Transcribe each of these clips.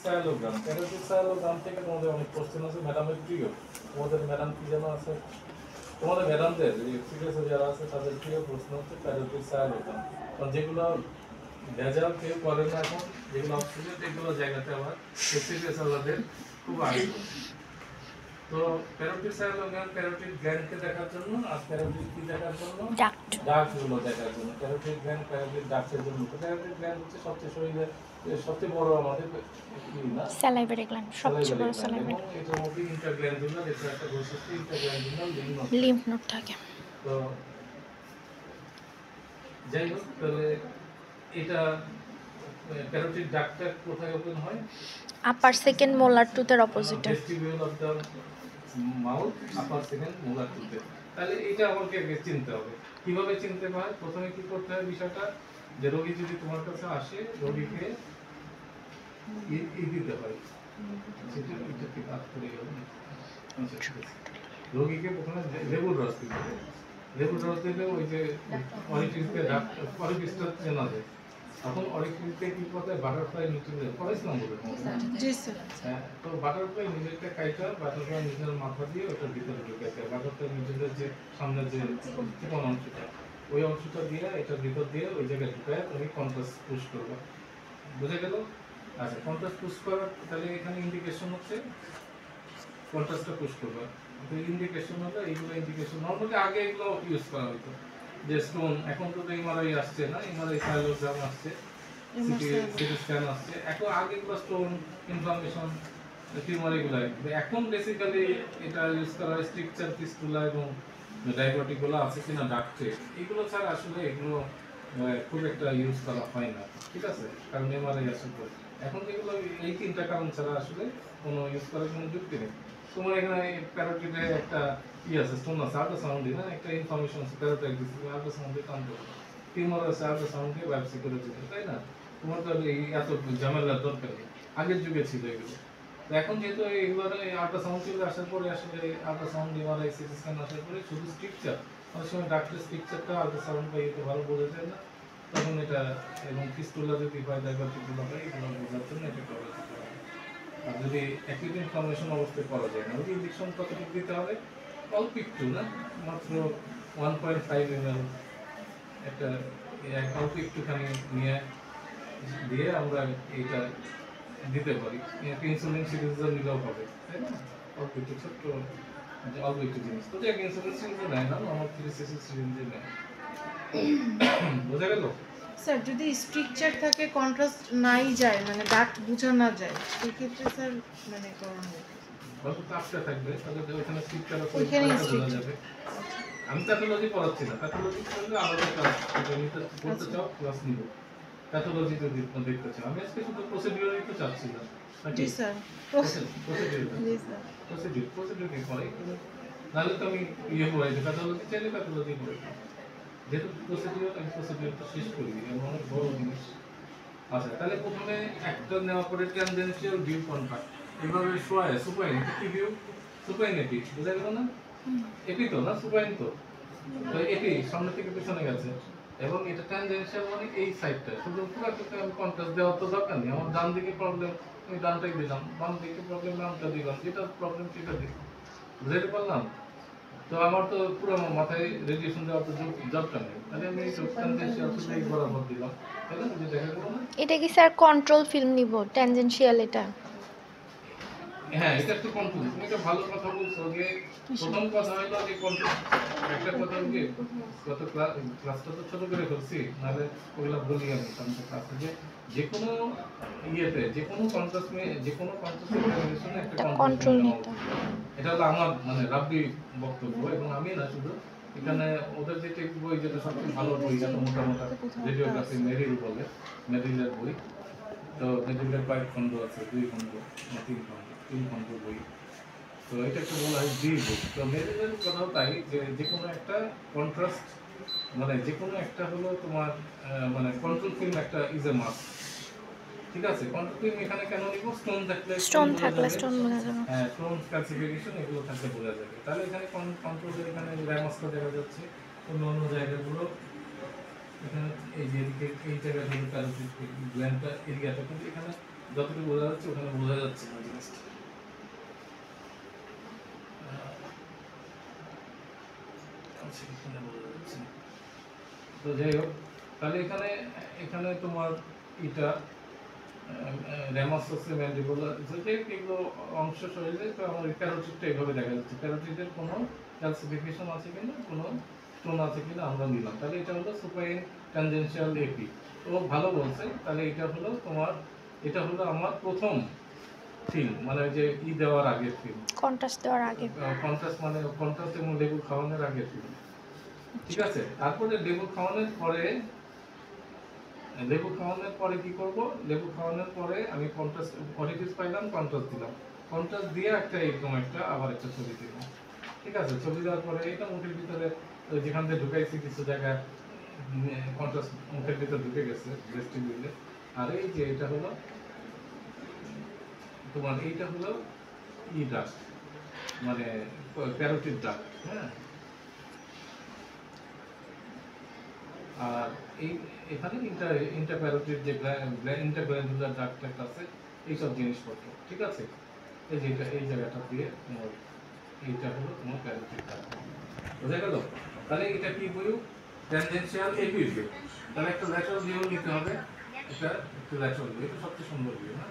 সায়ালোগ্রাম প্যারোটিক সায়ালোগ্রাম থেকে তোমাদের অনেক কোশ্চেন আছে ম্যাডামের প্রিয় তোমাদের ম্যাডাম কি যেন আছে তোমাদের ম্যাডামদের সিরিয়াসে যারা আছে তাদের প্রিয় প্রশ্ন হচ্ছে প্যারোটিক সায়ালোগ্রাম কারণ যেগুলো ভেজাল কেউ করে না এখন যেগুলো অক্সিজেন এগুলো জায়গাতে আবার সিরিয়াস আলাদের খুব আগ্রহ তো প্যারোটিক সায়ালোগ্রাম প্যারোটিক গ্ল্যান্ডকে দেখার জন্য আর প্যারোটিক কি দেখার জন্য ডাক্টগুলো দেখার জন্য প্যারোটিক গ্ল্যান্ড প্যারোটিক ডাক্টের জন্য তো প্যারোটিক গ্ল্যান্ড হচ্ছে সবচেয়ে শরীরের সবচেয়ে বড় আমাদের কি না স্যালাইভারি গ্ল্যান্ড সবচেয়ে বড় স্যালাইভারি এটার মধ্যে ইন্টারগ্ল্যান্ডুলার এটা একটা বৈশিষ্ট্য ইন্টারগ্ল্যান্ডুলার লিম্ফ নোড থাকে তো যাই হোক তাহলে এটা প্যারোটিক ডাক্টটা কোথায় ওপেন হয় আপার সেকেন্ড মোলার টুথের অপোজিটে vestibule of the mouth upper second molar টুথে তাহলে এটা আমাকে আগে চিনতে হবে কিভাবে চিনতে হয় প্রথমে কি করতে হয় বিষয়টা যে রোগী যদি তোমার কাছে আসে রোগীকে দিতে হয় সেটা কি কাজ করে গেল রোগীকে প্রথমে লেবুর রস দিতে হবে লেবুর রস দিলে ওই যে অরিফিসকে অরিফিসটা চেনা যায় এখন অরিফিসকে কি করতে হয় বাটারফ্লাই নিচে পড়াইছিলাম বলে জি স্যার হ্যাঁ তো বাটারফ্লাই নিজেরটা কাইটা বাটারফ্লাই নিজের মাথা দিয়ে ওটার ভিতরে ঢুকাতে হয় বাটারফ্লাই নিজেদের যে সামনের যে চিকন অংশটা ওই অংশটা দিয়ে এটার ভিতর দিয়ে ওই জায়গায় ঢুকায় তুমি কন্ট্রাস্ট পুশ করবে বুঝে গেল আচ্ছা কন্ট্রাস্ট পুশ করার তাহলে এখানে ইন্ডিকেশন হচ্ছে কন্ট্রাস্টটা পুশ করবে তো ইন্ডিকেশন হলো এইগুলো ইন্ডিকেশন নর্মালি আগে এগুলো ইউজ করা হতো যে স্টোন এখন তো এমআরআই আসছে না এমআরআই সাইলোগ্রাম আসছে সিটি স্ক্যান আসছে এখন আগে এগুলো স্টোন ইনফরমেশন টিউমার এগুলো এখন বেসিক্যালি এটা ইউজ করা হয় স্ট্রিকচার ফিস্টুলা এবং ডায়াবেটিকগুলো আছে কিনা ডাকতে এগুলো ছাড়া আসলে এগুলো খুব একটা ইউজ করা হয় না ঠিক আছে কারণ এমআরআই আসছে পরে এখন যেগুলো এই তিনটা কারণ ছাড়া আসলে কোনো ইউজ করার কোনো যুক্তি নেই তোমার এখানে প্যারোটিডে একটা আছে স্টোন আছে আল্ট্রাসাউন্ডে না একটা ইনফরমেশন আছে প্যারোটাইড দিচ্ছে আল্ট্রাসাউন্ডে টানতে হবে টিউমার আছে আল্ট্রাসাউন্ডে বায়োপসি করে দিতে তাই না তোমার তো এই এত ঝামেলার দরকার নেই আগের যুগে ছিল এগুলো এখন যেহেতু এইগুলো আল্ট্রাসাউন্ড চলে আসার পরে আসলে আল্ট্রাসাউন্ড এমআরআই সিটি স্ক্যান আসার পরে শুধু স্ট্রিকচার অনেক সময় ডাক্তার স্ট্রিকচারটা আল্ট্রাসাউন্ড বা ইয়েতে ভালো বোঝা যায় না তখন এটা এবং ফিস্টুলা যদি হয় ডায়াবেটিকগুলো হয় এগুলো বোঝার জন্য এটা করা যেতে পারে আর যদি অ্যাকিউট ইনফরমেশন অবস্থায় করা যায় না ওই ইনজেকশন কতটুকু দিতে হবে অল্প একটু না মাত্র 1.5 ml একটা অল্প একটুখানি নিয়ে দিয়ে আমরা এইটা দিতে পারি ইনসুলিন সিরিজও নিলেও হবে তাই না অল্প একটু ছোট্ট অল্প একটু জিনিস তো যে ইনসুলিন সিরিজে নেয় না আমার 3cc সিরিজে নেয় বোঝা গেল স্যার যদি স্ট্রিকচার থাকে কন্ট্রাস্ট নাই যায় মানে ডাক্ট বোঝা না যায় সেই ক্ষেত্রে স্যার মানে করণীয় যত তাপটা থাকবে তাহলে ওখানে স্ট্রিকচার ওইখানে বোঝা যাবে আমি প্যাথোলজি পড়াচ্ছি না প্যাথোলজি করলে আলাদা ক্লাস নিতে করতে চাও ক্লাস নিব প্যাথোলজি যদি দেখতে চাও আমি আজকে শুধু প্রসিডিউরই তো চাচ্ছিলাম জি স্যার প্রসিডিউর কি করে নাহলে তো আমি ইয়ে পড়াই প্যাথোলজি চাইলে প্যাথোলজি পড়াই যেহেতু প্রসিডিউর আমি প্রসিডিউরটা শেষ করে দিই এবং অনেক বড় জিনিস আচ্ছা তাহলে প্রথমে একটা নেওয়ার পরে টেনজেন্সিয়াল ভিউ কনভার্ট এইভাবে শোয়ায় সুপাইন এটা কি ভিউ সুপাইন এপি বুঝা গেল না এপি তো না সুপাইন তো এপি সামনে থেকে পিছনে গেছে এবং এটা টেনজেন্সিয়াল মানে এই সাইডটা শুধু পুরোটাকে আমি কন্ট্রাস্ট দেওয়ার তো দরকার নেই আমার ডান দিকে প্রবলেম আমি ডানটাই দিলাম বাম দিকে প্রবলেম বামটা দিলাম যেটা প্রবলেম সেটা দিই বুঝাইতে পারলাম তো আমার তো পুরো মাথায় রেডিয়েশন দেওয়ার তো দরকার নেই তাহলে আমি টেনজেন্সিয়াল শুধু এই বরাবর দিলাম তাই না যে দেখা গেল না এটা কি স্যার কন্ট্রোল ফিল্ম নিব ট্যানজেনশিয়াল এটা হ্যাঁ এটা একটু কনফিউজ তুমি একটা ভালো কথা বলছো যে প্রথম কথা হলো যে কন্ট্রোল একটা কথা কি কত ক্লাসটা তো ছোট করে করছি নাহলে ওগুলা বলি আমি সামনে ক্লাসে যে যে কোনো ইয়েতে যে কোনো কন্ট্রাস্টে যে কোনো কন্ট্রাস্টে একটা কন্ট্রোল নিতে এটা হলো আমার মানে রাব্বি বক্তব্য এবং আমি না শুধু এখানে ওদের যে টেক্সট বই যেটা সবচেয়ে ভালো বই যেটা মোটামোটা রেডিওগ্রাফি মেরিল বলে মেরিলের বই তো মেরিলের কয়েক খণ্ড আছে 2 খণ্ড না 3 খণ্ড বই তো এটা একটু বলা হয় ডি বুক তো মেরিলের কথাও তাই যে যে কোনো একটা কন্ট্রাস্ট মানে যে কোনো একটা হলো তোমার মানে কন্ট্রোল ফিল্ম একটা ইজ এ মাস্ট ঠিক আছে কন্ট্রোল ফিল্ম এখানে কেন নিব স্টোন থাকলে স্টোন বোঝা যাবে হ্যাঁ স্টোন ক্লাসিফিকেশন এগুলো থাকলে বোঝা যাবে তাহলে এখানে কন্ট্রোলের এখানে র্যামাসটা দেখা যাচ্ছে অন্য অন্য জায়গাগুলো এখানে এই যে এদিকে এই জায়গাগুলো প্যারাসিট গ্ল্যান্ডটা এরিয়াটা কিন্তু এখানে যতটুকু বোঝা যাচ্ছে ওখানে বোঝা যাচ্ছে না জিনিসটা। আচ্ছা, এখানে বোঝা যাচ্ছে না। তো যাই হোক, তাহলে এখানে এখানে তোমার এটা র্যামাস আছে, ম্যান্ডিবুলার যে এগুলো অংশ শরীরে, তো আমার প্যারোটিডটা এইভাবে দেখা যাচ্ছে। প্যারোটিডের কোনো ক্যালসিফিকেশন আছে কিনা, কোনো স্টোন আছে কিনা আমরা নিলাম। তাহলে এটা হলো সুপাইন ট্যানজেনশিয়াল এপি। ও ভালো বলছে। তাহলে এটা হলো তোমার, এটা হলো আমার প্রথম ফিল্ম, মানে ওই যে দেওয়ার আগের ফিল্ম, কন্ট্রাস্ট দেওয়ার আগে। কন্ট্রাস্ট মানে কন্ট্রাস্ট এবং লেবু খাওয়ানোর আগের ফিল্ম। ঠিক আছে, তারপরে লেবু খাওয়ানোর পরে, লেবু খাওয়ানোর পরে কি করব? লেবু খাওয়ানোর পরে আমি কন্ট্রাস্ট অডিটিস পাইলাম, কন্ট্রাস্ট দিলাম। কন্ট্রাস্ট দিয়ে একটা এরকম একটা আবার একটা ছবি দিলাম। ঠিক আছে, ছবি দেওয়ার পরে এটা মুখের ভিতরে যেখান থেকে ঢুকাইছি কিছু জায়গায় কন্ট্রাস্ট মুখের ভিতরে ঢুকে গেছে ভেস্টিবিউলে। আর এই যে এটা হলো তোমার, এইটা হলো ডাক্ট, মানে প্যারোটিড ডাক্ট। হ্যাঁ, আর এই এখানে ইন্টারপ্যারোটিড যে ইন্টারগ্ল্যান্ডুলার ডাক্ট আছে, এইসব জিনিসপত্র। ঠিক আছে, এই যে এটা এই জায়গাটা দিয়ে তোমার এইটা হলো তোমার প্যারোটিড ডাক্ট। বোঝা গেল? তাহলে এটা কি ভিউ? Tangential AP view. তাহলে একটা ল্যাটারাল ভিউ নিতে হবে। এটা একটা ল্যাটারাল ভিউ, এটা সবচেয়ে সুন্দর ভিউ না?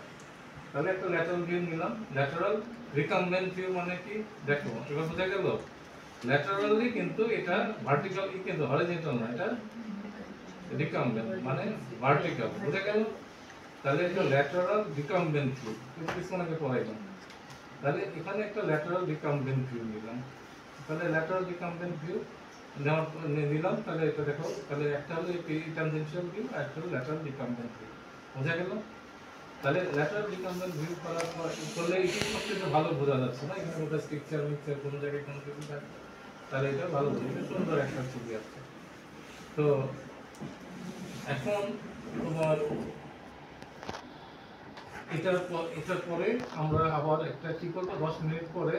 তাহলে একটা ল্যাটারাল ভিউ নিলাম। ল্যাটারাল রিকাম্বেন্ট ভিউ মানে কি? দেখো এবার বোঝা গেল? ল্যাটারালি কিন্তু এটা ভার্টিক্যাল, কিন্তু হরিজন্টাল না, এটা রিকাম্বেন্ট মানে ভার্টিক্যাল। বোঝা গেল? তাহলে এটা ল্যাটারাল রিকাম্বেন্ট ভিউ, কিন্তু কিছুক্ষণ আগে পড়াইলাম। তাহলে এখানে একটা ল্যাটারাল রিকাম্বেন্ট ভিউ নিলাম। তাহলে ল্যাটারাল রিকাম্বেন্ট ভিউ নিলাম। তাহলে এটা দেখো, তাহলে একটা হলো ট্যানজেনশিয়াল ভিউ আর একটা হলো ল্যাটারাল রিকাম্বেন্ট ভিউ। বোঝা গেল? তাহলে ল্যাটারাল রিকাম্বেন্ট ভিউ করার পর করলে এটা সবচেয়ে ভালো বোঝা যাচ্ছে না, এখানে ওটা স্ট্রাকচার মিক্সচার কোনো জায়গায় কোনো কিছু থাকে, তাহলে এটা ভালো বোঝা যাবে, সুন্দর একটা ছবি আছে। তো এখন তোমার এটার পরে আমরা আবার একটা কি করবো, 10 মিনিট পরে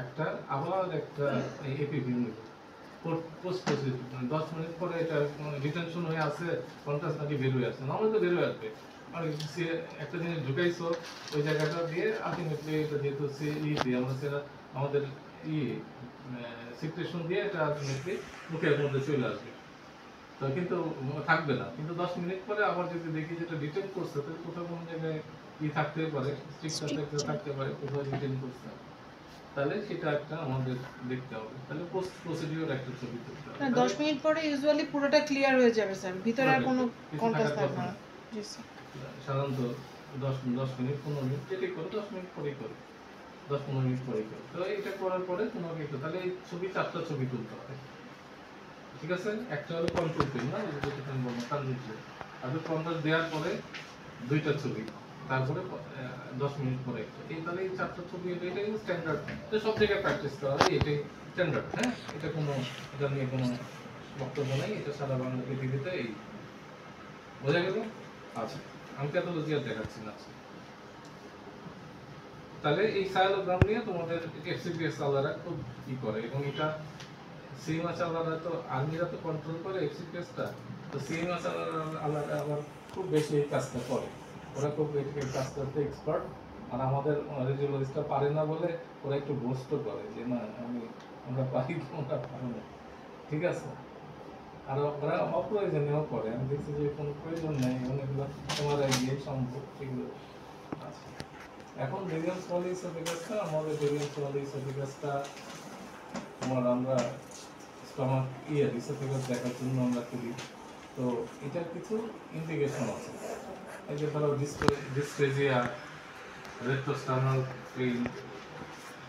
একটা আবার একটা এপিভি নিব পোস্ট প্রসিডিউর। 10 মিনিট পরে এটা রিটেনশন হয়ে আছে, কন্ট্রাস্ট নাকি বের হয়ে আসছে, আমাদের তো বের হয়ে আসবে। আর সে একটা জিনিস ঢুকাইছো ওই জায়গাটা দিয়ে, আলটিমেটলি এটা যেহেতু দিয়ে আমরা সেটা আমাদের সিক্রেশন দিয়ে এটা আলটিমেটলি মুখের মধ্যে চলে আসবে। তো কিন্তু থাকবে না, কিন্তু 10 মিনিট পরে আবার যদি দেখি যেটা রিটেন করছে, তাহলে কোথাও কোনো জায়গায় থাকতে পারে, স্ট্রিকচার থাকতে পারে, কোথাও রিটেন করছে, তাহলে সেটা একটা আমাদের দেখতে হবে। তাহলে পোস্ট প্রসিডিউর একটা ছবি তুলতে হবে। না 10 মিনিট পরে ইউজুয়ালি পুরোটা ক্লিয়ার হয়ে যাবে স্যার, ভিতরে আর কোনো কন্ট্রাস্ট থাকবে না। জি স্যার। সাধারণত 10 মিনিট 15 মিনিট যেটাই করো, 10 মিনিট পরেই করো, 10-15 মিনিট পরেই করো। তো এটা করার পরে তোমাকে তাহলে এই ছবি 4টা ছবি তুলতে হবে। ঠিক আছে, একটা হলো কন্ট্রোল ফিল্ম না, যেটা আমি বললাম ট্রানজিশন, আর কন্ট্রাস্ট দেওয়ার পরে 2টা ছবি, তারপরে 10 মিনিট পরে একটা। এই তাহলে এই 4টা ছবি, এটাই স্ট্যান্ডার্ড, তো সব জায়গায় প্র্যাকটিস করা হয়, এটাই স্ট্যান্ডার্ড। হ্যাঁ, এটা কোনো, এটা নিয়ে কোনো বক্তব্য নেই, এটা সারা বাংলা পৃথিবীতে এই। বোঝা গেল? আচ্ছা, আমি প্যাথোলজি আর দেখাচ্ছি না। তাহলে এই সায়ালোগ্রাম নিয়ে তোমাদের এফসিপিএস আলাদা খুব কি করে, এবং এটা সিএমএস আলাদা, তো আর্মিরা তো কন্ট্রোল করে এফসিপিএসটা, তো সিএমএস আলাদা আবার খুব বেশি এই কাজটা করে, ওরা খুব এই কাজ করতে এক্সপার্ট। আর আমাদের রেডিওলজিস্টরা পারে না বলে ওরা একটু বোস্ট করে যে না আমরা পারি, তোমরা পারো না। ঠিক আছে, আর ওরা অপ্রয়োজনীয় করে, আমি দেখছি যে কোনো প্রয়োজন নেই, অনেকগুলো তোমার গিয়ে সম্ভব এগুলো। আচ্ছা, এখন ভেরিয়ান্স পলিসাইটিকাসটা, আমাদের ভেরিয়ান্স পলিসাইটিকাসটা তোমার আমরা স্টমাক রিসেপ্টাকল দেখার জন্য আমরা করি। তো এটার কিছু ইন্ডিকেশন আছে, এই যে ধরো ডিসপ্লেজিয়া, রেট্রোস্টার্নাল পেইন,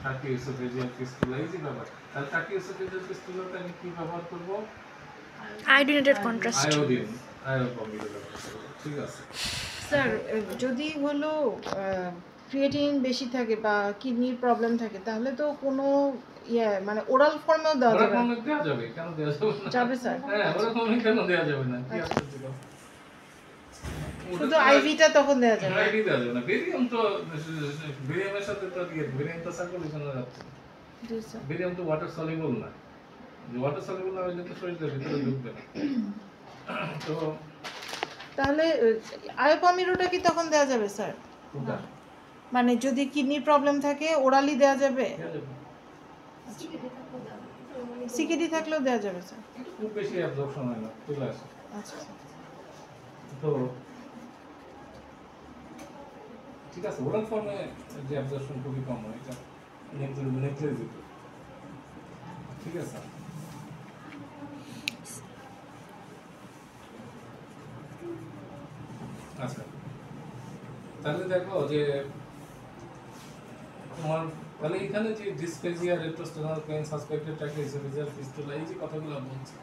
ট্রাকিওএসোফেজিয়াল ফিস্টুলা, এই যে ব্যাপার। তাহলে ট্রাকিওএসোফেজিয়াল ফিস্টুলাতে আমি কি ব্যবহার করবো? আয়োডিনেটেড কন্ট্রাস্ট। আয়োডিন ব্যবহার করবো। ঠিক আছে স্যার, যদি হলো ক্রিয়েটিনিন বেশি থাকে বা কিডনির প্রবলেম থাকে, তাহলে তো কোনো মানে ওরাল ফর্মেও দেওয়া যাবে। ওরাল ফর্মে দেওয়া যাবে, কেন দেওয়া যাবে না? যাবে স্যার। হ্যাঁ, ওরাল ফর্মে কেন দেওয়া যাবে না? কি আশ্চর্য কথা। শুধু আইভিটা তখন দেওয়া যাবে। আইভি দেওয়া যাবে না। বেরিয়াম তো, বেরিয়ামের সাথে তো বেরিয়াম তো সার্কুলেশনে যাচ্ছে। জি স্যার। বেরিয়াম তো ওয়াটার সলিউবল না, যে ওয়াটার সলিউবল না হলে তো শরীরের ভিতরে ঢুকবে না। তো তাহলে আয়োপামিরোটা কি তখন দেওয়া যাবে স্যার? কোনটা মানে যদি কিডনির প্রবলেম থাকে ওরালি দেওয়া যাবে, সিকেডি থাকলেও দেওয়া যাবে স্যার? খুব বেশি অ্যাবজর্পশন হয় না, চলে আসে। আচ্ছা তো ঠিক আছে, ওরাল ফর্মে যে অ্যাবজর্পশন খুবই কম হয়, এটা নেগলিজিবল। ঠিক আছে, আচ্ছা তাহলে দেখো যে তোমার তাহলে এখানে যে ডিসফেজিয়া, রেট্রোস্টেরনাল পেইন, সাসপেক্টেড ট্র্যাকিওএসোফেজিয়াল ফিস্টুলা, এই যে কথাগুলো বলছি,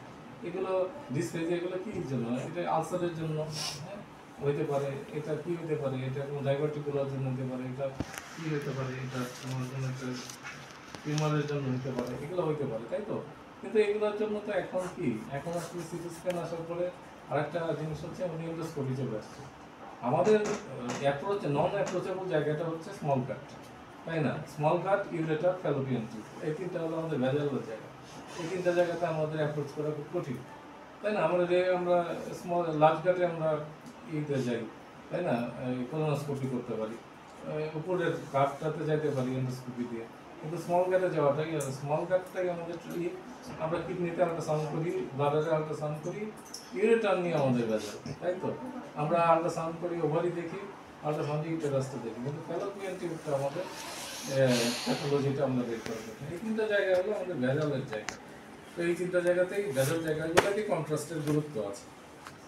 এগুলো ডিসফেজিয়া, এগুলো কি জন্য? এটা আলসারের জন্য হইতে পারে, এটা কি হইতে পারে, এটা কোনো ডাইভার্টিকুলার জন্য হতে পারে, এটা কি হইতে পারে, এটা তোমার জন্য একটা টিউমারের জন্য হতে পারে, এগুলো হইতে পারে, তাই তো? কিন্তু এগুলোর জন্য তো এখন কি, এখন আসলে সিটি স্ক্যান আসার পরে আরেকটা জিনিস হচ্ছে এন্ডোস্কোপি চলে আসছে। আমাদের অ্যাপ্রোচ, নন অ্যাপ্রোচেবল জায়গাটা হচ্ছে স্মল কাট, তাই না? স্মল কাট, ইউরেটার, ফ্যালোপিয়ান টিউব, এই তিনটা হলো আমাদের ভেজালের জায়গা। এই তিনটা জায়গাতে আমাদের অ্যাপ্রোচ করা খুব কঠিন, তাই না? আমরা যে আমরা স্মল লার্জ কাটে আমরা ইতে যাই, তাই না? কোলোনোস্কোপি করতে পারি, উপরের কাটটাতে যাইতে পারি এন্ডোস্কোপি দিয়ে, কিন্তু স্মল কাটে যাওয়াটাই, স্মল কাটটাই আমাদের আমরা কিডনিতে আল্ট্রাসাউন্ড করি, ব্লাডারে আল্ট্রাসাউন্ড করি, ইউরেটার নিয়ে আমাদের ভেজাল, তাই তো? আমরা আল্ট্রাসাউন্ড করি, ওভারি দেখি, আল্ট্রাসাউন্ড ইউটেরাসটা দেখি, কিন্তু ফ্যালোপিয়ান টিউবটা আমাদের প্যাথোলজিটা আমরা বের করবো। এই তিনটা জায়গা হলো আমাদের ভেজালের জায়গা। তো এই তিনটা জায়গাতেই, ভেজাল জায়গাগুলোতে কন্ট্রাস্টের গুরুত্ব আছে।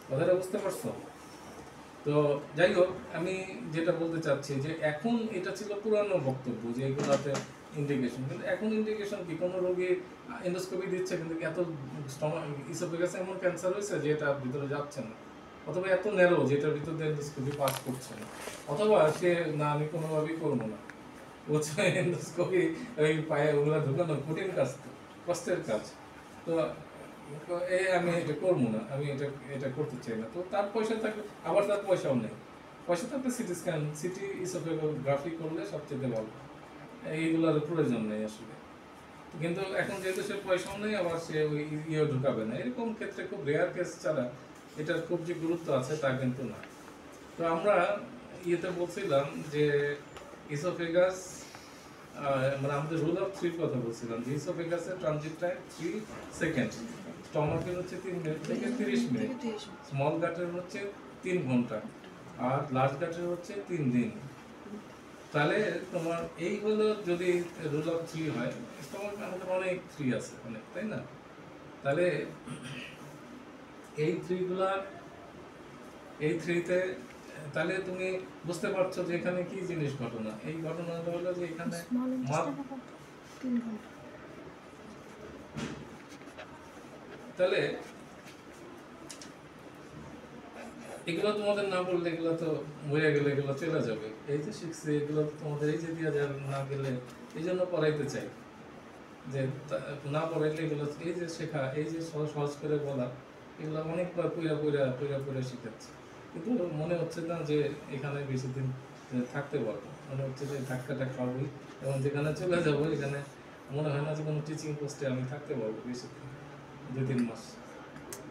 কথাটা বুঝতে পারছো? তো যাই হোক, আমি যেটা বলতে চাচ্ছি যে এখন এটা ছিল পুরানো বক্তব্য যে এগুলোতে ইন্ডিকেশন, কিন্তু এখন ইন্ডিকেশন কি? কোনো রোগী এন্ডোস্কোপি দিচ্ছে কিন্তু এত স্টমাক ইসোফেগাসে এমন ক্যান্সার হয়েছে যে এটা ভিতরে যাচ্ছে না, অথবা এত ন্যারো যেটার ভিতর দিয়ে এন্ডোস্কোপি পাস করছে না, অথবা সে না আমি কোনোভাবেই করবো না, বলছে এন্ডোস্কোপি ওই পায়ে ওগুলো ঢুকানো কঠিন কাজ, কষ্টের কাজ, তো আমি এটা করবো না, আমি এটা এটা করতে চাই না। তো তার পয়সা থাকবে, আবার তার পয়সাও নেই, পয়সা থাকলে সিটি স্ক্যান, সিটি ইসোফেগোগ্রাফি করলে সবচেয়ে ভালো, এইগুলোর প্রয়োজন নেই আসলে। কিন্তু এখন যেহেতু সে পয়সাও নেই, আবার সে ওই ইয়েও ঢুকাবে না, এরকম ক্ষেত্রে খুব রেয়ার কেস ছাড়া এটার খুব যে গুরুত্ব আছে তা কিন্তু না। তো আমরা ইয়েতে বলছিলাম যে ইসোফেগাস, মানে আমাদের রুল অফ 3 কথা বলছিলাম যে ইসোফেগাসের ট্রানজিট টাইম 3 সেকেন্ড, স্টমাকের হচ্ছে 3 মিনিট থেকে 30 মিনিট, স্মল গাটের হচ্ছে 3 ঘন্টা, আর লার্জ গাটের হচ্ছে 3 দিন। তাহলে তোমার এই হলো যদি রুল অফ 3 হয়, স্টমাক আমাদের অনেক 3 আছে অনেক, তাই না? তাহলে এই 3 গুলা, এই 3তে তাহলে তুমি বুঝতে পারছো যে এখানে কি জিনিস ঘটনা। এই ঘটনাটা হলো যে এখানে তাহলে এগুলো তোমাদের না বললে এগুলো তো মরে গেলে এগুলো চলে যাবে। এই যে শিখছে এগুলো তোমাদের এই যে দিয়া যাবে না গেলে, এই জন্য পড়াইতে চাই যে না পড়াইলে এগুলো এই যে শেখা, এই যে সহজ করে বলা, এগুলো অনেকবার পুরা শিখাচ্ছে, কিন্তু মনে হচ্ছে না যে এখানে বেশি দিন থাকতে পারবো, মনে হচ্ছে যে ধাক্কাটা খাবই এবং যেখানে চলে যাবো এখানে মনে হয় না যে কোনো টিচিং পোস্টে আমি থাকতে পারবো বেশি দিন, 2-3 মাস।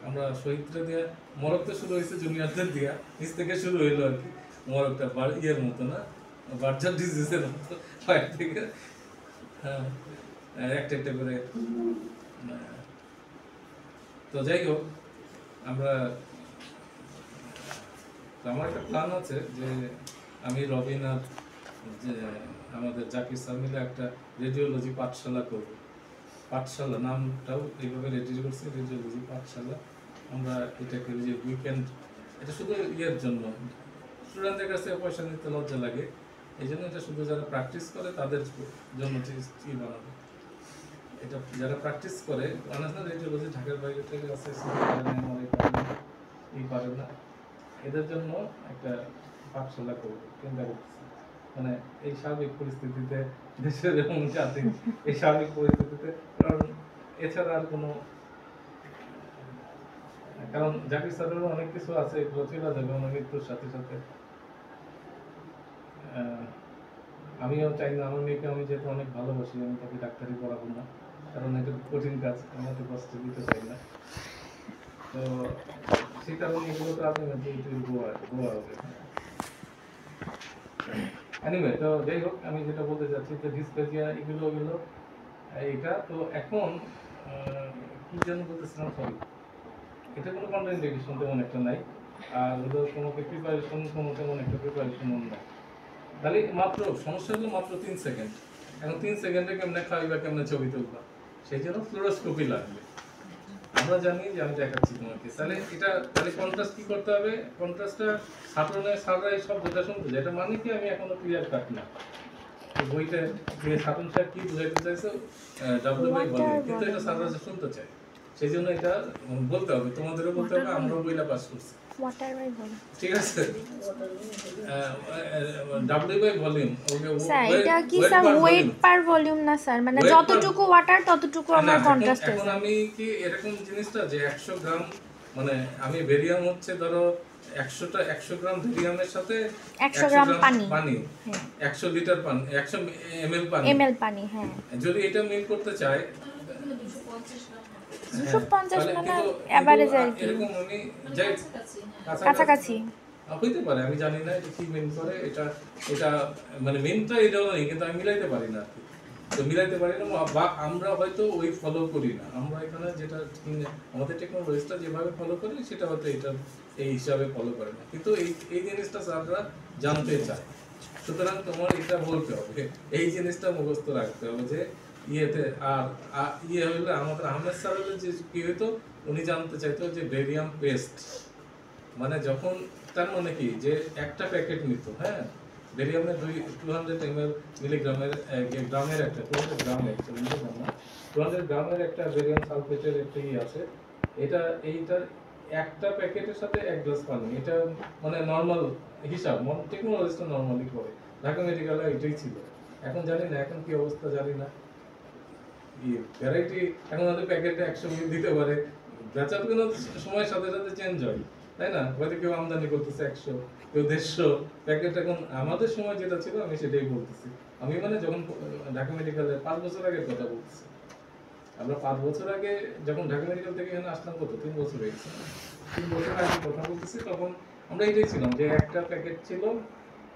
আমরা শহীদরা দিয়ে মরকটা শুরু হয়েছে জুনিয়রদের দিয়া, নিচ থেকে শুরু হইলো আর কি মরকটা, ইয়ের মতো না, বার্জার ডিজিজের মতো, ফাইট থেকে হ্যাঁ একটা একটা করে। তো যাই হোক, আমরা আমার একটা প্ল্যান আছে যে আমি রবিন আর যে আমাদের জাকির স্যার মিলে একটা রেডিওলজি পাঠশালা করব। পাঠশালা নামটাও এইভাবে রেডি করছি, রেডিওলজি পাঠশালা। আমরা এটাকে যে উইকেন্ড, এটা শুধু ইয়ের জন্য, স্টুডেন্টদের কাছে পয়সা নিতে লজ্জা লাগে, এই জন্য এটা শুধু যারা প্র্যাকটিস করে তাদের জন্য কি বানাবো। এটা যারা প্র্যাকটিস করে, অনেক না রেডিওলজি ঢাকার বাইরে থেকে আছে, এই পারে না, এদের জন্য একটা পাঠশালা করবো চিন্তা করতেছি। মানে এই স্বাভাবিক পরিস্থিতিতে দেশের এবং জাতির এই স্বাভাবিক পরিস্থিতিতে, কারণ এছাড়া আর কোনো, কারণ জাকির স্যারেরও অনেক কিছু আছে এগুলো চলে যাবে আমার মৃত্যুর সাথে সাথে। আমিও চাই না আমার মেয়েকে, আমি যেহেতু অনেক ভালোবাসি, আমি তাকে ডাক্তারি পড়াবো না, কারণ এটা কঠিন কাজ, আমাকে কষ্ট দিতে চাই না। তো সেই কারণে এগুলো তো আপনি গোয়া হবে। এনিওয়ে তো যাই হোক, আমি যেটা বলতে চাচ্ছি যে ডিসপ্লেজিয়া এগুলো এইটা তো এখন কি যেন বলতেছিলাম, সরি, এটা কোনো কন্ট্রাইন্ডিকেশন তেমন একটা নাই, আর হলো কোনো প্রিপারেশন তেমন একটা প্রিপারেশন নাই। তাহলে মাত্র সমস্যা হলো মাত্র 3 সেকেন্ড। এখন 3 সেকেন্ডে কেমনে খাইবা, কেমনে ছবি তুলবা, সেই জন্য ফ্লোরোস্কোপি লাগবে। আমরা জানি যে আমি দেখাচ্ছি তোমাকে। তাহলে কন্ট্রাস্ট কি করতে হবে? কন্ট্রাস্টটা সাটনের এই শব্দটা শুনতে যেটা মানে কি আমি এখনো ক্লিয়ার কাট না। তো বইতে যে সাটন স্যার কি বুঝাইতে চাইছো ডাব্লিউবাই বলে, কিন্তু এটা সারা শুনতে চাই, সেই জন্য এটা বলতে হবে, তোমাদেরও বলতে হবে, আমরাও বইলা পাস করছি, ওয়াটার বাই ভলিউম। ঠিক আছে? W by volume. Okay, sir এটা কি স্যার ওয়েট পার ভলিউম না স্যার, মানে যতটুকু ওয়াটার ততটুকু আমার কন্ট্রাস্ট আছে। এখন আমি কি এরকম জিনিসটা যে 100 গ্রাম, মানে আমি ভেরিয়াম হচ্ছে ধরো 100 গ্রাম ভেরিয়ামের সাথে 100 গ্রাম পানি, 100 লিটার পানি, 100 ml পানি, হ্যাঁ, যদি এটা মিল করতে চাই 250 মানে এভারেজ আর কি, এরকম আমি যাই কাছাকাছি হইতে পারে, আমি জানি না এটা কি মিন করে। এটা মানে মিনটা এটাও নেই, কিন্তু আমি মিলাইতে পারি না আর কি। তো মিলাইতে পারি না, বা আমরা হয়তো ওই ফলো করি না। আমরা এখানে যেটা আমাদের টেকনোলজিটা যেভাবে ফলো করি সেটা হয়তো এটা এই হিসাবে ফলো করে না, কিন্তু এই জিনিসটা স্যাররা জানতে চায়। সুতরাং তোমার এটা বলতে হবে, এই জিনিসটা মুখস্থ রাখতে হবে যে ইয়েতে। আর ইয়ে হইলে আমাদের আহমেদ স্যার হলে যে কি হইতো, উনি জানতে চাইতো যে বেরিয়াম পেস্ট মানে যখন, তার মানে কি যে একটা প্যাকেট নিত, হ্যাঁ, বেরিয়ামের 200 ml মিলিগ্রামের গ্রামের একটা 200 গ্রামের 200 গ্রামের একটা বেরিয়াম সালফেটের একটা আছে। এইটার একটা প্যাকেটের সাথে 1 গ্লাস পানি, এটা মানে নরমাল হিসাব, টেকনোলজিটা নরমালি করে। ঢাকা মেডিকেলে এটাই ছিল। এখন জানি না এখন কি অবস্থা, জানি না ভ্যারাইটি। এখন হয়তো প্যাকেটে 100 ml দিতে পারে, বেচার কোনো সময়ের সাথে সাথে চেঞ্জ হয়, তাই না? হয়তো কেউ আমদানি করতেছে 100, কেউ 150 প্যাকেট। এখন আমাদের সময় যেটা ছিল আমি সেটাই বলতেছি। আমি মানে যখন ঢাকা মেডিকেলে 5 বছর আগের কথা বলতেছি, আমরা 5 বছর আগে যখন ঢাকা মেডিকেল থেকে এখানে আসলাম, কত 3 বছর হয়ে গেছে, 3 বছর আগে কথা বলতেছি, তখন আমরা এটাই ছিলাম যে একটা প্যাকেট ছিল,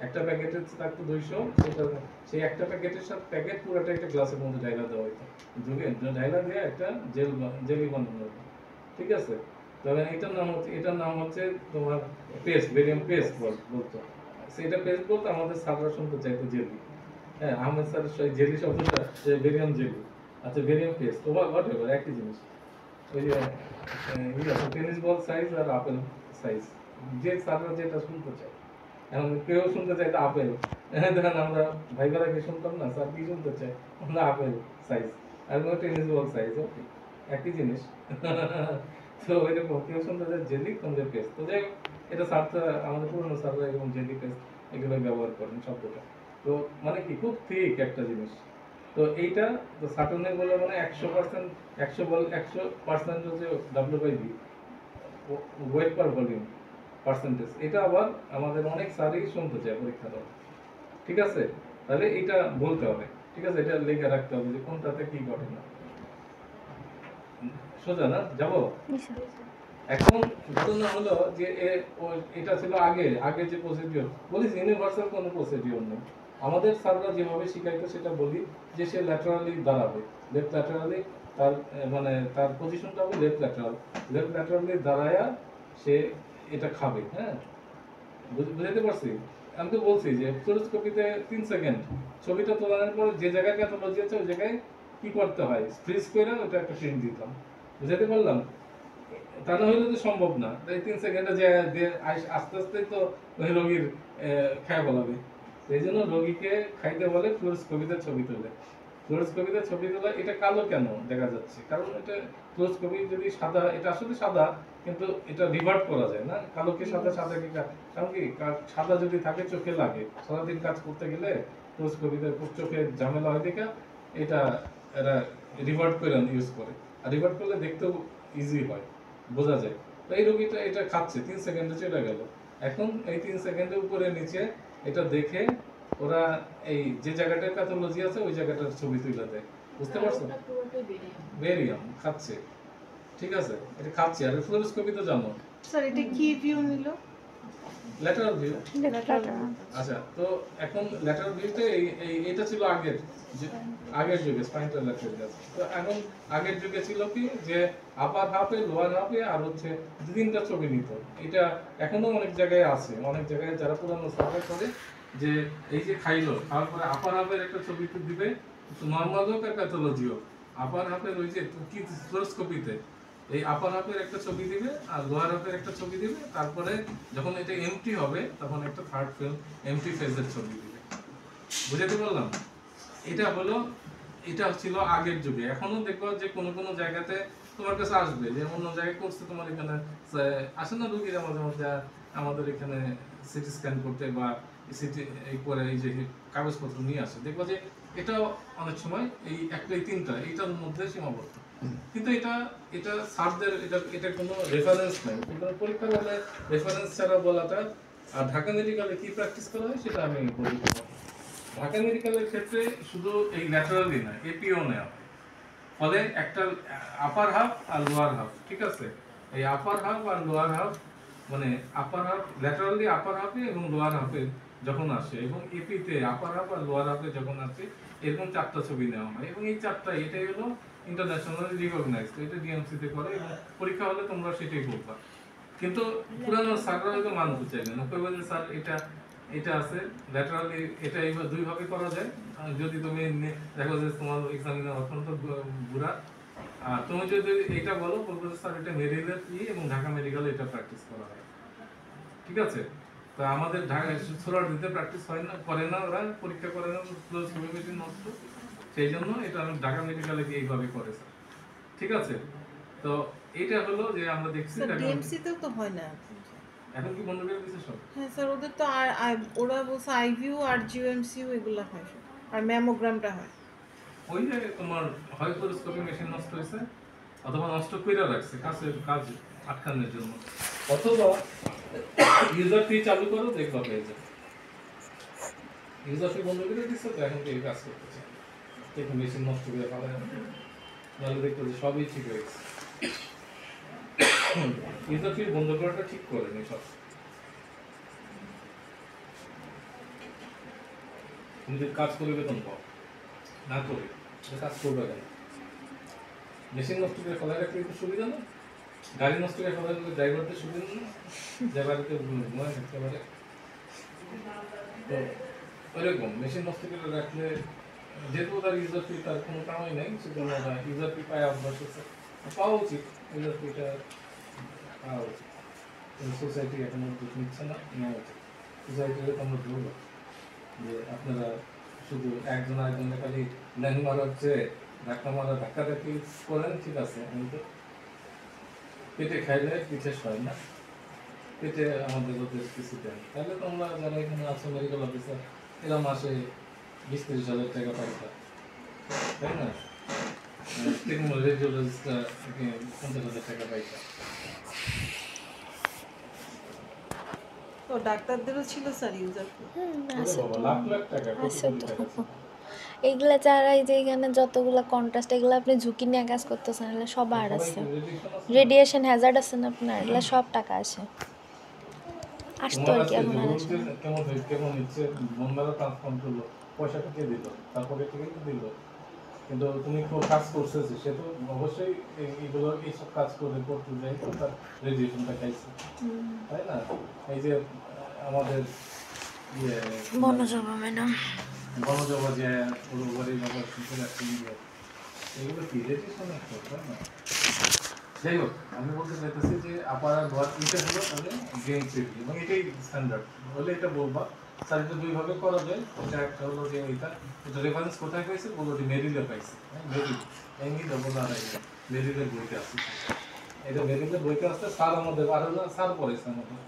একটা প্যাকেটে থাকতো 200, সেটা সেই একটা প্যাকেটের সাথে প্যাকেট পুরোটা একটা গ্লাসের মধ্যে ঢাইলা দেওয়া হতো, ঢাইলা দিয়ে একটা জেলি বানানো হতো, ঠিক আছে? তবে এটার নাম হচ্ছে তোমার পেস্ট, বেরিয়াম পেস্ট বলতো। সেটা পেস্ট বলতো, আমাদের স্যাররা শুনতে চাইতো জেলি। হ্যাঁ, আহমেদ স্যার সেই জেলি শব্দটা বেরিয়াম জেলি। আচ্ছা, বেরিয়াম পেস্ট তোমার হোয়াটএভার একই জিনিস। ওই যে টেনিস বল সাইজ আর আপেল সাইজ, যে স্যাররা যেটা শুনতে চায়। এখন কেউ শুনতে চাইতো আপেল, দেখেন আমরা ভাইবারা কি শুনতাম না, স্যার কি শুনতে চায়, আমরা আপেল সাইজ, আর টেনিস বল সাইজ, ওকে একই জিনিস। তো এরকম কেউ শুনতে চায় জেলি, কোনটা পেস্ট। তো যাই হোক, এটা স্যাররা, আমাদের পুরনো স্যাররা এরকম জেলি পেস্ট এগুলো ব্যবহার করেন শব্দটা। তো মানে কি খুব ঠিক একটা জিনিস। তো এইটা তো সাটনের বলে মানে 100%, 100% হচ্ছে W/V, wait per volume percentage. এটা আবার আমাদের অনেক স্যারই শুনতে চায় পরীক্ষা দেওয়া, ঠিক আছে? তাহলে এটা বলতে হবে, ঠিক আছে? এটা লিখে রাখতে হবে যে কোনটাতে কি ঘটনা। সোজা না যাবো? এখন ঘটনা হলো যে এটা ছিল আগে যে প্রসিডিওর বলিস, ইউনিভার্সাল কোনো প্রসিডিওর নেই। আমাদের স্যাররা যেভাবে শিখাইতো সেটা বলি যে সে ল্যাটারালি দাঁড়াবে, লেফট ল্যাটারালি, তার মানে তার পজিশনটা হবে লেফট ল্যাটারালি দাঁড়ায়া সে এটা খাবে, হ্যাঁ? বুঝতে পারছি? আমি তো বলছি যে ফ্লোরোস্কোপিতে 3 সেকেন্ড ছবিটা তোলার পর যে জায়গায় প্যাথোলজি আছে ওই জায়গায় কি করতে হয়, ফ্রিজ করে ওটা একটা প্রিন্ট দিতাম। বুঝাতে পারলাম? তা না হলে তো সম্ভব না। তাই 3 সেকেন্ডে যে আস্তে আস্তে তো রোগীর খায় বলাবে। সেই জন্য রোগীকে খাইতে বলে ফ্লোরোস্কোপিতে ছবি তোলে। ফ্লোরোস্কোপিতে ছবি তোলা, এটা কালো কেন দেখা যাচ্ছে? কারণ এটা ফ্লোরোস্কোপি যদি সাদা, এটা আসলে সাদা, কিন্তু এটা রিভার্ট করা যায় না, কালোকে সাদা, সাদা কি কারণ কি সাদা যদি থাকে চোখে লাগে, সারাদিন কাজ করতে গেলে ফ্লোরোস্কোপিতে চোখে ঝামেলা হয় দেখা এটা এরা রিভার্ট করে ইউজ করে। আর রিভার্ট করলে দেখতেও ইজি হয়, বোঝা যায়। তো এই রোগীটা এটা খাচ্ছে, 3 সেকেন্ডে চলে গেল। এখন এই 3 সেকেন্ডের উপরে নিচে এটা দেখে ওরা এই যে জায়গাটার প্যাথোলজি আছে ওই জায়গাটার ছবি তুলে দেয়। বুঝতে পারছো? বেরিয়াম খাচ্ছে, ঠিক আছে? এটা খাচ্ছে। আর ফ্লোরোস্কোপি তো জানো স্যার এটা কি ভিউ নিল? Lateral view. ল্যাটারাল আচ্ছা, তো এখন ল্যাটারাল ভিউতে এটা ছিল আগের যুগে স্পাইনটা ল্যাটারাল। তো এখন আগের যুগে ছিল কি যে আপার হাফে লোয়ার হাফে আর হচ্ছে দু তিনটা ছবি নিত। এটা এখনো অনেক জায়গায় আছে, অনেক জায়গায় যারা পুরানো সার্ভে করে যে এই যে খাইলো খাওয়ার পরে আপার হাফের একটা ছবি তো দিবে, নর্মাল হোক আর প্যাথোলজি হোক, আপার হাফের ওই যে কি ফ্লোরোস্কোপিতে এই আপার হাফের একটা ছবি দিবে আর লোয়ার হাফের একটা ছবি দিবে, তারপরে যখন এটা এমটি হবে তখন একটা থার্ড ফিল্ম এমটি ফেজের ছবি দিবে। বুঝাতে পারলাম? এটা ছিল আগের যুগে। এখনো দেখবো যে কোনো কোনো জায়গাতে তোমার কাছে আসবে যে অন্য জায়গায় করছে, তোমার এখানে আসে না রোগীরা মাঝে মধ্যে আমাদের এখানে সিটি স্ক্যান করতে বা সিটি এই করে এই যে কাগজপত্র নিয়ে আসে, দেখবো যে এটাও অনেক সময় এই একটা এই তিনটা এইটার মধ্যে সীমাবদ্ধ। কিন্তু এটা স্যারদের এটা কোনো রেফারেন্স নাই, কোনো পরীক্ষার হলে রেফারেন্স ছাড়া বলাটা। আর ঢাকা মেডিকেলে কি প্র্যাকটিস করা হয় সেটা আমি বলি। ঢাকা মেডিকেলের ক্ষেত্রে শুধু এই ল্যাটারালি না, এপিও নেওয়া হয়। ফলে একটা আপার হাফ আর লোয়ার হাফ, ঠিক আছে? এই আপার হাফ আর লোয়ার হাফ মানে আপার হাফ ল্যাটারালি আপার হাফে এবং লোয়ার হাফে যখন আসে এবং এপিতে আপার হাফ আর লোয়ার হাফে যখন আসে এরকম 4টা ছবি নেওয়া হয় এবং এই 4টা এটাই হলো ইন্টারন্যাশনালি রিকগনাইজড। এটা ডিএমসি তে করে এবং পরীক্ষা হলে তোমরা সেটাই করবা। কিন্তু পুরানো স্যাররা হয়তো মানতে চাইবে না, কইবে যে স্যার এটা আছে ল্যাটারালি, এটা এইভাবে দুই ভাবে করা যায়। যদি তুমি দেখো যে তোমার এক্সামিনার অত্যন্ত বুড়া, আর তুমি যদি এটা বলো বলবো যে স্যার এটা মেডিকেলের এবং ঢাকা মেডিকেলে এটা প্র্যাকটিস করা হয়, ঠিক আছে? তো আমাদের ঢাকা ছোড়ার দিতে প্র্যাকটিস হয় না, করে না, ওরা পরীক্ষা করে না, ক্লোজ মেশিন নষ্ট, সেই জন্য এটা ঢাকা মেডিকেলে কি এইভাবে করে স্যার, ঠিক আছে? তো এটা হলো যে আমরা দেখছি ডিএমসি তেও তো হয় না এখন কি বন্ধ করে দিয়েছে সব। হ্যাঁ স্যার, ওদের তো আর ওরা বলছে আইভিউ আর জিওএমসিউ এগুলো হয় সব। আর ম্যামোগ্রামটা হয়। ওই যে তোমার হয় ফ্লোরোস্কোপি মেশিন নষ্ট হয়েছে অথবা নষ্ট কইরা রাখছে কাজ আটকানোর জন্য, অথবা ইউজার ফি চালু করো দেখবা পেয়ে যাবে। ইউজার ফি বন্ধ করে দিচ্ছে তো এখন এই কাজ করতেছে, দেখো মেশিন নষ্ট করে ফেলে নাহলে দেখতে যে সবই ঠিক হয়ে গেছে। ইউজার ফি বন্ধ করাটা ঠিক করেনি সব। তুমি যদি কাজ করে বেতন পাও, না করে কাজ করবে কেন? মেশিন নষ্ট করে ফেলা রাখলে একটু সুবিধা না? গাড়ি নষ্ট করে ফেলা রাখলে ড্রাইভারদের সুবিধা না? ড্রাইভারকে ঘুমায় থাকতে পারে। তো ওইরকম মেশিন নষ্ট করে রাখলে যেহেতু তার ইউজার ফি তার কোনো কামাই নেই, সেজন্য ইউজার ফি পায় অভ্যাস হচ্ছে, পাওয়া উচিত। ইউজার ফিটা পাওয়া উচিত, কিন্তু সোসাইটি এখনো নিচ্ছে না, নেওয়া উচিত। সোসাইটিকে আমরা ধরবো যে আপনারা শুধু একজন আরেকজনের খালি ল্যাং মারা হচ্ছে, ধাক্কাধাক্কি করেন, ঠিক আছে, কিন্তু পেটে খাইলে পিঠে হয় না, পেটে আমাদের ওদের কিছু দেন। তাহলে তোমরা যারা এখানে আছো মেডিকেল অফিসার, এরা মাসে 20-30 হাজার টাকা পাইতা, তাই না? রেডিওলজিস্টরা 50,000 টাকা পাইতা। তো ডাক্তারদেরও ছিল স্যার ইউজার ফি। আছে তো, লাখ লাখ টাকা, আছে তো। এগুলা যারা এই যে এখানে যতগুলা কন্ট্রাস্ট এগুলো আপনি ঝুঁকি নিয়ে কাজ করতেছেন, এগুলো সবার আছে। রেডিয়েশন হ্যাজার্ড আছে না আপনার, এগুলো সব টাকা আসে, আসতো আর কি। এখন আর আসে না। কেমন ইচ্ছে মন মেলা ট্রান্সফর্ম করলো, পয়সাটা কে দিল? তারপরে থেকে দিল। কিন্তু তুমি কাজ করছিস, সে তো অবশ্যই এইগুলো এইসব কাজ করতে যাই তো তার রেডিয়েশনটা খাইছে, তাই না? এই যে আমাদের বনজবা ম্যাডাম বনজবা যে পুরো বাড়ি ব্যবহার শুনতে যাচ্ছি, এগুলো কি রেডিয়েশন একটা, তাই না? যাই হোক, আমি বলতে চাইতেছি যে আপার আর লোয়ার তিনটে হলো তাহলে গেইন সেফটি, এবং এটাই স্ট্যান্ডার্ড হলে এটা বলবা। স্যার এটা দুইভাবে করা যায়। এটা একটা হলো যে এটা রেফারেন্স কোথায় পাইছে, বলো যে মেরিলে পাইছে, মেরিল এমনি ডবল আর মেরিলের বইতে আছে, এটা মেরিলের বইতে আসছে। স্যার আমাদের আর হলো স্যার পড়েছে আমাদের,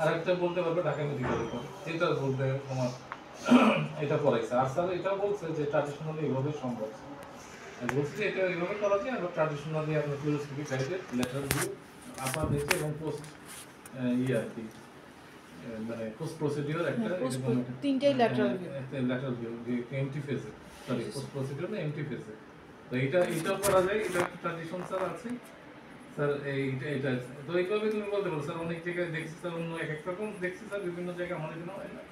আর একটা বলতে পারবে ঢাকা মেডিকেলে পড়ে, এটা বলতে তোমার এটা পড়াইছে। আর স্যার এটাও বলছে যে ট্রাডিশনালি এইভাবে সম্ভব, বলছি যে এটা এইভাবে করা যায়। আর ট্রাডিশনালি আপনার ফ্লোরোস্কোপি গাইডেড ল্যাটারাল ভিউ আপার নিচে এবং পোস্ট আর কি মানে পোস্ট প্রসিডিওর একটা তিনটেই lateral view, lateral view empty ফেজে, সরি পোস্ট প্রসিডিওর না এমটি ফেজে। তো এটাও করা যায়, এটা ট্রাডিশন স্যার আছে। স্যার এইটা তো এইভাবে তুমি বলতে পারো স্যার অনেক জায়গায় দেখছি স্যার অন্য এক এক রকম দেখছি স্যার বিভিন্ন জায়গায় আমার এখানে হয় না।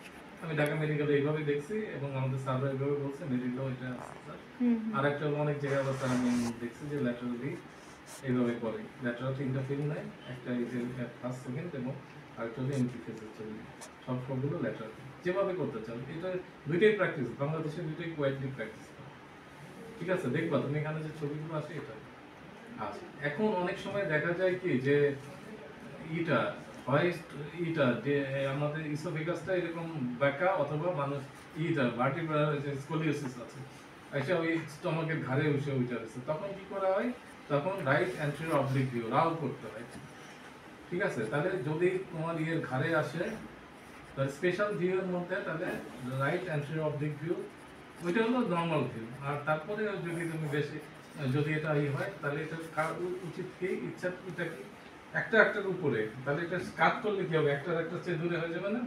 আমি ঢাকা মেডিকেলে এইভাবে দেখছি এবং আমাদের স্যাররা এইভাবে বলছে মেডিকেলও এটা আছে স্যার। হুম হুম। আর একটা অনেক জায়গায় আবার স্যার আমি দেখছি যে ল্যাটারালি এইভাবে করে ল্যাটারাল তিনটা ফিল্ম নেয়, একটা এই যে ফার্স্ট সেকেন্ড এবং আরেকটা হলো এমপি ফেজের ছবি, সবগুলো ল্যাটারাল যেভাবে করতে চান। এটা দুইটাই প্র্যাকটিস, বাংলাদেশে দুইটাই কোয়াইটলি প্র্যাকটিস। ঠিক আছে, দেখবা তুমি এখানে যে ছবিগুলো আসে এটা। আচ্ছা, এখন অনেক সময় দেখা যায় কি যে ইটা হয়, ইটা যে আমাদের ইসোফেগাসটা এরকম বাঁকা অথবা মানুষ ইটা ভার্টিব্রাল যে স্কলিওসিস আছে, আচ্ছা ওই স্টমাকের ঘাড়ে বসে ওইটা আছে, তখন কি করা হয়? তখন রাইট অ্যান্টেরিয়র অবলিক ভিউ রাও করতে হয়। ঠিক আছে, তাহলে যদি তোমার ইয়ের ঘাড়ে আসে তাহলে স্পেশাল ভিউ এর মধ্যে তাহলে রাইট অ্যান্টেরিয়র অবলিক ভিউ ওইটা হলো নর্মাল ভিউ। আর তারপরে যদি তুমি বেশি যদি এটা হয় তাহলে এটা উচিত কি ইচ্ছা এটা কি একটা একটার উপরে, তাহলে এটা কাট করলে কি হবে? একটার একটা চেয়ে দূরে হয়ে যাবে না?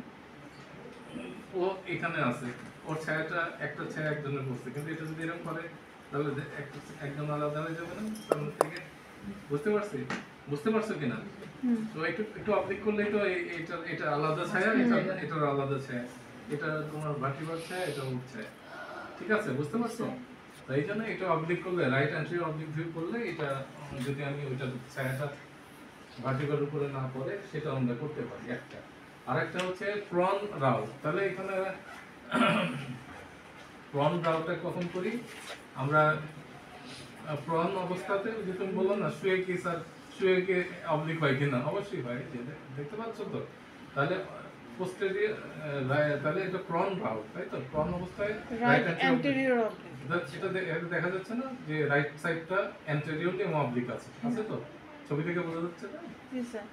ও এখানে আছে, ওর ছায়াটা একটা ছায়া একজনের পড়ছে, কিন্তু এটা যদি এরকম করে তাহলে একজন আলাদা হয়ে যাবে না সামনে থেকে? বুঝতে পারছো কিনা? তো একটু একটু অবলিক করলে তো এটা এটা আলাদা ছায়া, এটার আলাদা ছায়া, এটা তোমার ভার্টিব্রাল ছায়া, এটা ওর ছায়া। ঠিক আছে, বুঝতে পারছো? তাই জন্য এটা অবলিক করলে রাইট অ্যান্টেরিয়র অবলিক ভিউ করলে এটা যদি আমি ওইটা ছায়াটা ভার্টিক্যাল উপরে না পড়ে সেটা আমরা করতে পারি একটা। আর একটা হচ্ছে প্রন রাউ। তাহলে এখানে প্রন রাউটা কখন করি আমরা? প্রন অবস্থাতে যে তুমি বললো না শুয়ে কি স্যার, শুয়ে কি অবলিক হয় কিনা? অবশ্যই হয়, দেখতে পাচ্ছ তো? তাহলে পোস্টেরিয়র তাহলে এটা প্রন রাউ, তাই তো? প্রন অবস্থায় রাইট অ্যান্টেরিয়র অবলিক, সেটা দেখা যাচ্ছে না যে রাইট সাইডটা অ্যান্টেরিয়রলি এবং অবলিক আছে, আছে তো? ছবি থেকে বোঝা যাচ্ছে না? জি স্যার।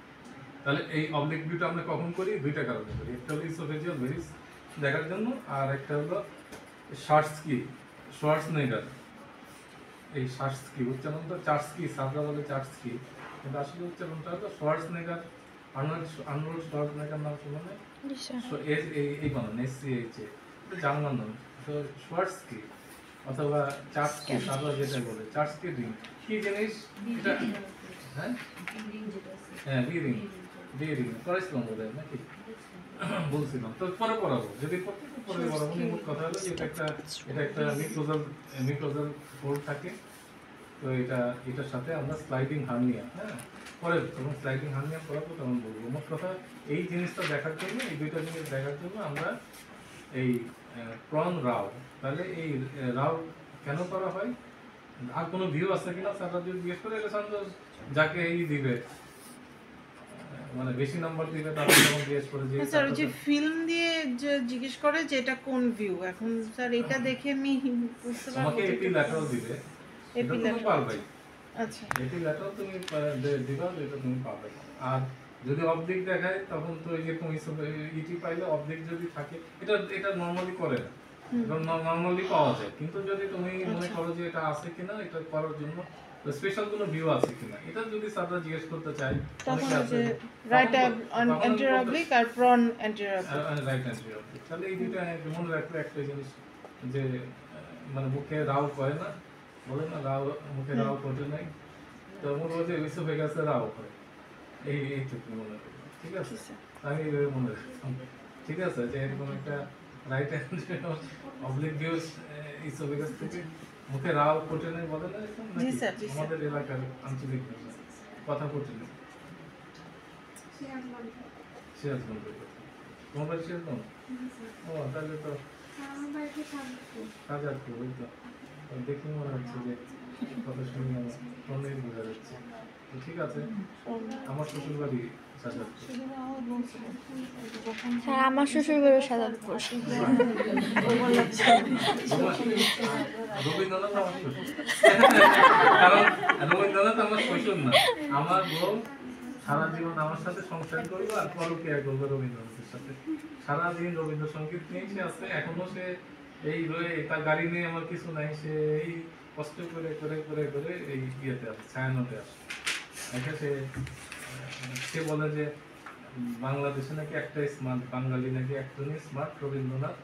তাহলে এই অবলিক ভিউটা আমরা কখন করি? দুইটা কারণে করি। একটা হলো ইসোফেজিয়াল ভেরিস দেখার জন্য, আর একটা হলো শর্টসনেগার। এই শার্টস্কি উচ্চারণটা চার্টস্কি, সাবরা বলে চার্টস্কি, কিন্তু আসলে উচ্চারণটা হলো শর্টসনেগার। আর্নল্ড শর্টসনেগার নাম শুনো না? এই বানান SCH, এটা জার্মান নাম। তো শর্টস্কি অথবা চার্টস্কি, সাবরা যেটা বলে চার্টস্কি রিং কি জিনিস এটা? হ্যাঁ হ্যাঁ, বিরিং করেছিলাম বোধহয় নাকি? বলছিলাম তো, পরে পড়াবো যদি পরে পড়াবো। মোট কথা হলো যে এটা একটা মিক্রোজাল ফোল্ড থাকে। তো এটার সাথে আমরা স্লাইডিং হার্নিয়া, হ্যাঁ পরে যখন স্লাইডিং হার্নিয়া পড়াবো তখন বলবো। মোট কথা এই জিনিসটা দেখার জন্য, এই দুইটা জিনিস দেখার জন্য আমরা এই প্রন রাও। তাহলে এই রাও কেন করা হয়? আর কোনো ভিউ আছে কিনা স্যাররা যদি জিজ্ঞেস করে, এটা সাধারণত যাকে এই দিবে মানে বেশি নাম্বার দিবে তারপর যখন জিজ্ঞেস করে যে স্যার ওই যে ফিল্ম দিয়ে যে জিজ্ঞেস করে যে এটা কোন ভিউ, এখন স্যার এটা দেখে আমি বুঝতে পারবো আমাকে এপি ল্যাটারাল দিবে, এটা তুমি পারবে। আচ্ছা এপি ল্যাটারাল তুমি দিবা, এটা তুমি পাবে। আর যদি অবলিক দেখায় তখন তো এরকম ইটি পাইলে অবলিক যদি থাকে, এটা নরমালি করে না, এটা নরমালি পাওয়া যায়। কিন্তু যদি তুমি মনে করো যে এটা আছে কিনা, এটা করার জন্য স্পেশাল কোনো ভিউ আছে কিনা, এটা যদি স্যাররা জিজ্ঞেস করতে চাই, তখন যে রাইট অ্যান্টেরিয়র অবলিক আর prone anterior oblique, right anterior oblique. তাহলে এই দুইটা মনে রাখলে একটা জিনিস যে মানে মুখে রাও করে না, বলে না রাও, মুখে রাও করতে নাই, তো মনে হচ্ছে ইসোফেগাসে রাও করে, এইটুকু মনে রাখবে। ঠিক আছে, আমি এইভাবে মনে রাখতাম। ঠিক আছে, যে এরকম একটা right anterior oblique view oesophagus থেকে মুখে রাও কোটে নেই, বলে না এরকম নাকি? আমাদের এলাকার আঞ্চলিক ভাষা কথা কোটে নেই। সিরাজগঞ্জ, তোমার বাড়ি সিরাজগঞ্জ? ও তাহলে তো সাজাদপুর, ওই তো দেখি মনে হচ্ছে যে কথা শুনে আমার ফোনেই বোঝা যাচ্ছে। তো ঠিক আছে, আমার শ্বশুর বাড়ি সাজাদপুর। স্যার আমার শ্বশুর বাড়ি সাজাদপুর। রবীন্দ্রনাথ আমার শ্বশুর, কারণ রবীন্দ্রনাথ আমার শ্বশুর না, আমার বউ সারা জীবন আমার সাথে সংসার করবো আর পরকীয়া করবো রবীন্দ্রনাথের সাথে। সারাদিন রবীন্দ্রসঙ্গীত নিয়ে সে আছে, এখনো সে এই রয়ে, তার গাড়ি নিয়ে আমার কিছু নাই, সে এই কষ্ট করে করে করে করে এই ইয়েতে আসে, ছায়ানতে আসে। সে বলে যে বাংলাদেশে নাকি একটাই স্মার্ট বাঙালি, নাকি একজনই স্মার্ট রবীন্দ্রনাথ।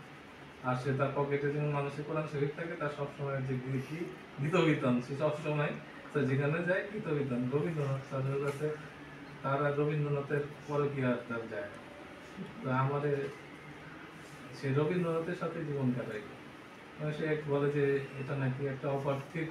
আর সে তার পকেটে যেমন মানুষের কোরআন শরীফ থাকে, তার সবসময় যে কি গীতবিতান, সে সবসময় তো যেখানে যায় গীতবিতান রবীন্দ্রনাথ তাদের কাছে, তারা রবীন্দ্রনাথের পরে কি আর তার যায় না। তো আমাদের সে রবীন্দ্রনাথের সাথে জীবন কাটাই। সে এক বলে যে এটা নাকি একটা অপার্থিব